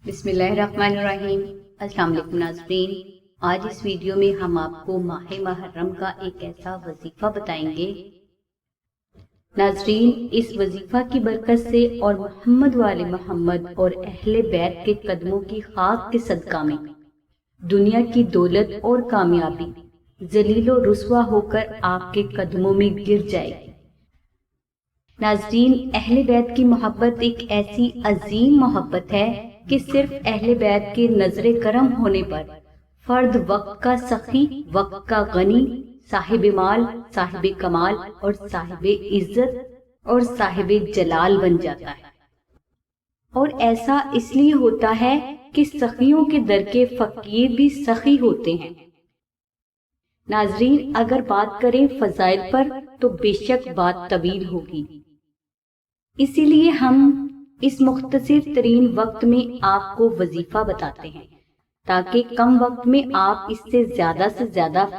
بسم اللہ الرحمن الرحیم۔ السلام علیکم ناظرین، آج اس ویڈیو میں ہم آپ کو ماہ محرم کا ایک ایسا وظیفہ بتائیں گے۔ ناظرین، اس وظیفہ کی برکت سے اور محمد وآل محمد اور اہل بیت کے قدموں کی خاک کے صدقہ میں دنیا کی دولت اور کامیابی ذلیل و رسوا ہو کر آپ کے قدموں میں گر جائے گی۔ ناظرین، اہل بیت کی محبت ایک ایسی عظیم محبت ہے کہ صرف اہل بیت کے نظر کرم ہونے پر فرد وقت کا سخی، وقت کا غنی، صاحب مال، صاحب کمال اور صاحب عزت اور صاحب جلال بن جاتا ہے۔ اور ایسا اس لیے ہوتا ہے کہ سخیوں کے در کے فقیر بھی سخی ہوتے ہیں۔ ناظرین، اگر بات کریں فضائل پر تو بے شک بات طویل ہوگی، اسی لیے ہم اس مختصر ترین وقت میں آپ کو وظیفہ بتاتے ہیں تاکہ کم وقت میں آپ اس سے زیادہ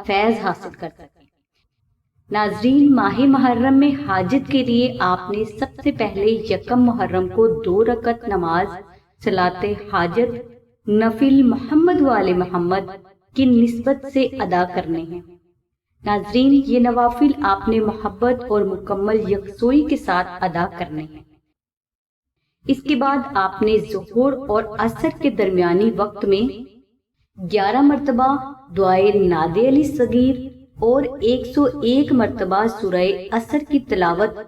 فیض حاصل کر سکیں۔ ناظرین، ماہ محرم میں حاجت کے لیے آپ نے سب سے پہلے یکم محرم کو 2 رکعت نماز صلاۃ حاجت نفل محمد وآل محمد کی نسبت سے ادا کرنے ہیں۔ ناظرین، یہ نوافل آپ نے محبت اور مکمل یکسوئی کے ساتھ ادا کرنے ہیں۔ اس کے بعد آپ نے ظہر اور عصر کے درمیانی وقت میں 11 مرتبہ دعائے نادے علی صغیر اور 101 مرتبہ سورہ عصر کی تلاوت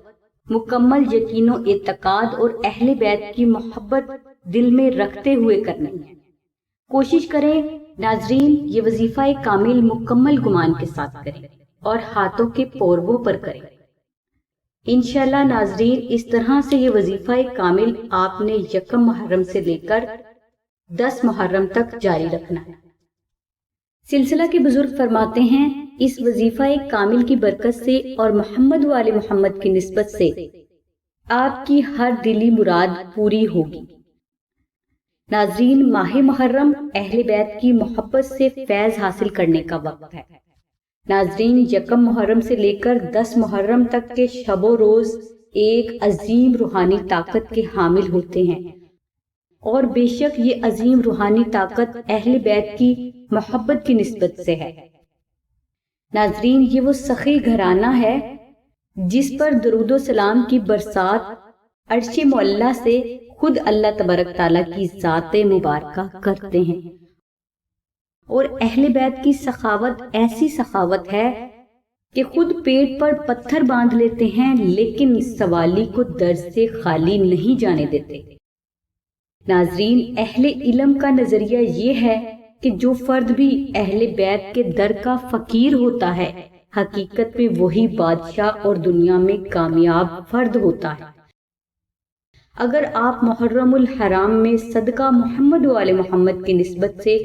مکمل یقین و اعتقاد اور اہل بیت کی محبت دل میں رکھتے ہوئے کرنی ہے۔ کوشش کریں ناظرین، یہ وظیفہ کامل مکمل گمان کے ساتھ کریں اور ہاتھوں کے پوربوں پر کریں۔ انشاءاللہ ناظرین، اس طرح سے یہ وظیفہ کامل آپ نے یکم محرم سے لے کر 10 محرم تک جاری رکھنا ہے۔ سلسلہ کے بزرگ فرماتے ہیں، اس وظیفہ کامل کی برکت سے اور محمد وآل محمد کی نسبت سے آپ کی ہر دلی مراد پوری ہوگی۔ ناظرین، ماہ محرم اہل بیت کی محبت سے فیض حاصل کرنے کا وقت ہے۔ ناظرین، یکم محرم سے لے کر 10 محرم تک کے شب و روز ایک عظیم روحانی طاقت کے حامل ہوتے ہیں، اور بے شک یہ عظیم روحانی طاقت اہل بیت کی محبت کی نسبت سے ہے۔ ناظرین، یہ وہ سخی گھرانہ ہے جس پر درود و سلام کی برسات عرش معلیٰ سے خود اللہ تبارک تعالیٰ کی ذات مبارکہ کرتے ہیں۔ اور اہل بیت کی سخاوت ایسی سخاوت ہے کہ خود پیٹ پر پتھر باندھ لیتے ہیں لیکن سوالی کو درد سے خالی نہیں جانے دیتے۔ ناظرین، اہل علم کا نظریہ یہ ہے کہ جو فرد بھی اہل بیت کے در کا فقیر ہوتا ہے، حقیقت میں وہی بادشاہ اور دنیا میں کامیاب فرد ہوتا ہے۔ اگر آپ محرم الحرام میں صدقہ محمد وآل محمد کی نسبت سے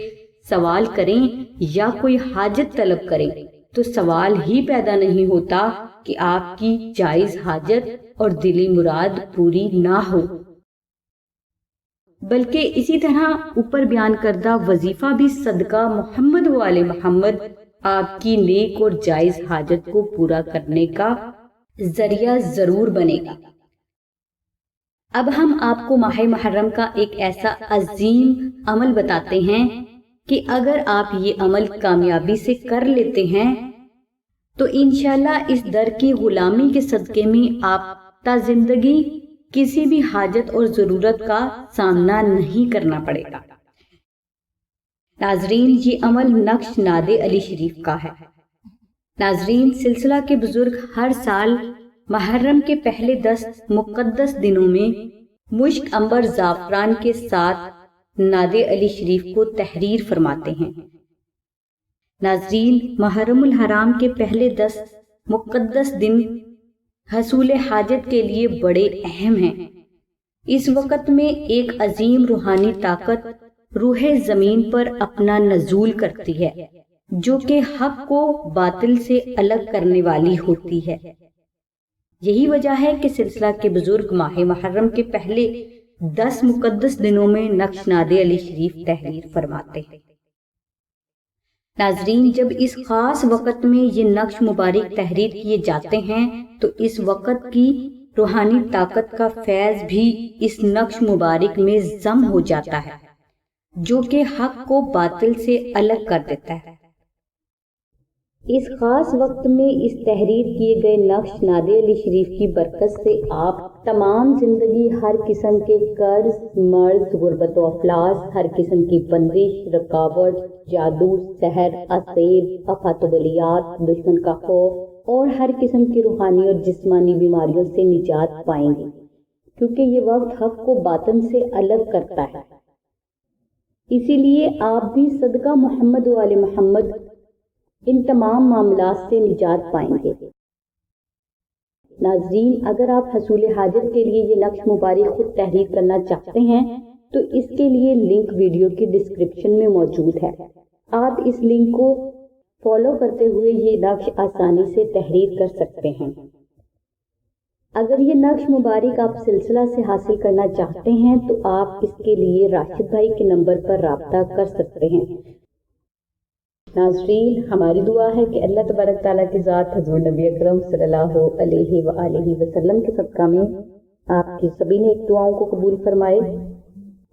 سوال کریں یا کوئی حاجت طلب کریں تو سوال ہی پیدا نہیں ہوتا کہ آپ کی جائز حاجت اور دلی مراد پوری نہ ہو، بلکہ اسی طرح اوپر بیان کردہ وظیفہ بھی صدقہ محمد وآل محمد آپ کی نیک اور جائز حاجت کو پورا کرنے کا ذریعہ ضرور بنے گا۔ اب ہم آپ کو ماہ محرم کا ایک ایسا عظیم عمل بتاتے ہیں کہ اگر آپ یہ عمل کامیابی سے کر لیتے ہیں تو انشاءاللہ اس در کی غلامی کے صدقے میں آپ تا زندگی کسی بھی حاجت اور ضرورت کا سامنا نہیں کرنا پڑے گا۔ ناظرین، یہ عمل نقش نادے علی شریف کا ہے۔ ناظرین، سلسلہ کے بزرگ ہر سال محرم کے پہلے 10 مقدس دنوں میں مشک عنبر زعفران کے ساتھ نادے علی شریف کو تحریر فرماتے ہیں۔ ناظرین، محرم الحرام کے پہلے 10 مقدس دن حصول حاجت کے لیے بڑے اہم ہیں۔ اس وقت میں ایک عظیم روحانی طاقت روح زمین پر اپنا نزول کرتی ہے جو کہ حق کو باطل سے الگ کرنے والی ہوتی ہے۔ یہی وجہ ہے کہ سلسلہ کے بزرگ ماہ محرم کے پہلے 10 مقدس دنوں میں نقش نادے علی شریف تحریر فرماتے ہیں۔ ناظرین، جب اس خاص وقت میں یہ نقش مبارک تحریر کیے جاتے ہیں تو اس وقت کی روحانی طاقت کا فیض بھی اس نقش مبارک میں ضم ہو جاتا ہے جو کہ حق کو باطل سے الگ کر دیتا ہے۔ اس خاص وقت میں اس تحریر کیے گئے نقش نادے علی شریف کی برکت سے آپ تمام زندگی ہر قسم کے قرض، مرض، غربت و افلاس، ہر قسم کی بندش، رکاوٹ، جادو، سحر، اسیر، آفات و بلیات، دشمن کا خوف اور ہر قسم کی روحانی اور جسمانی بیماریوں سے نجات پائیں گے، کیونکہ یہ وقت حق کو باطن سے الگ کرتا ہے۔ اسی لیے آپ بھی صدقہ محمد و آل محمد ان تمام معاملات سے نجات پائیں گے۔ ناظرین، اگر آپ حصول حاجت کے لیے یہ نقش مبارک خود تحریر کرنا چاہتے ہیں تو اس کے لیے لنک ویڈیو کی ڈسکرپشن میں موجود ہے۔ آپ اس لنک کو فالو کرتے ہوئے یہ نقش آسانی سے تحریر کر سکتے ہیں۔ اگر یہ نقش مبارک آپ سلسلہ سے حاصل کرنا چاہتے ہیں تو آپ اس کے لیے راشد بھائی کے نمبر پر رابطہ کر سکتے ہیں۔ ناظرین، ہماری دعا ہے کہ اللہ تبارک تعالیٰ کی ذات حضور نبی اکرم صلی اللہ علیہ وآلہ وسلم کے صدقہ میں آپ کی سبھی نیک دعاؤں کو قبول فرمائے۔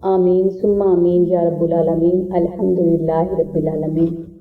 آمین ثم آمین یا رب العالمین۔ الحمدللہ رب العالمین۔